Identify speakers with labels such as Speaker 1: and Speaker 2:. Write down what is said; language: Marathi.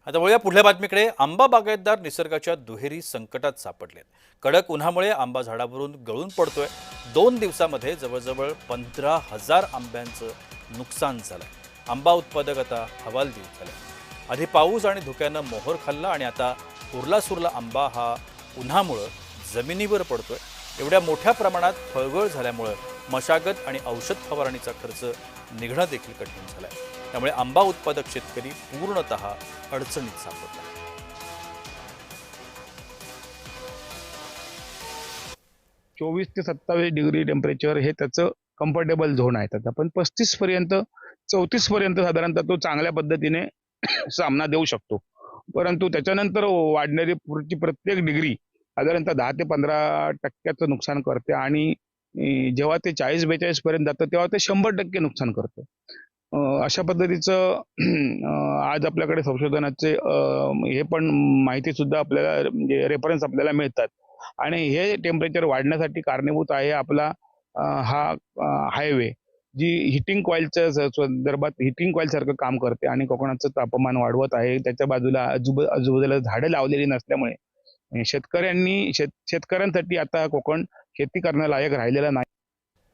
Speaker 1: आता वळूया पुढल्या बातमीकडे. आंबा बागायतदार निसर्गाच्या दुहेरी संकटात सापडलेत. कडक उन्हामुळे आंबा झाडावरून गळून पडतोय. 2 दिवसामध्ये जवळजवळ 15,000 आंब्यांचं नुकसान झालंय. आंबा उत्पादक आता हवालदिल झाले. आधी पाऊस आणि धुक्यानं मोहर खाल्ला आणि आता उरला आंबा हा उन्हामुळं जमिनीवर पडतोय. एवढ्या मोठ्या प्रमाणात फळगळ झाल्यामुळं मशागत आणि औषध फवारणीचा खर्च निघणं देखील कठीण झालंय. त्यामुळे आंबा उत्पादक शेतकरी पूर्णतः अडचणीत सापडला.
Speaker 2: 24 ते 27 डिग्री टेम्परेचर हे त्याचं कम्फर्टेबल झोन आहे. आता पण 35 पर्यंत 34 पर्यंत साधारणतः तो चांगल्या पद्धतीने सामना देऊ शकतो. परंतु त्याच्यानंतर वाढणारी पुढची प्रत्येक डिग्री साधारणतः 10 ते 15% नुकसान करते आणि जेव्हा ते 40-42 पर्यंत जातं तेव्हा ते 100% नुकसान करतं. अशा पद्धतीचं आज आपल्याकडे संशोधनाचे हे पण माहिती सुद्धा आपल्याला म्हणजे रेफरन्स आपल्याला मिळतात आणि हे टेम्परेचर वाढण्यासाठी कारणीभूत आहे आपला हा हायवे जी हिटिंग कॉइलच्या संदर्भात हिटिंग कॉइल सारखं काम करते आणि कोकणाचं तापमान वाढवत आहे. त्याच्या बाजूला आजूबाजूला झाडं लावलेली नसल्यामुळे शेतकऱ्यांसाठी आता कोकण शेती करण्यालायक राहिलेला नाही.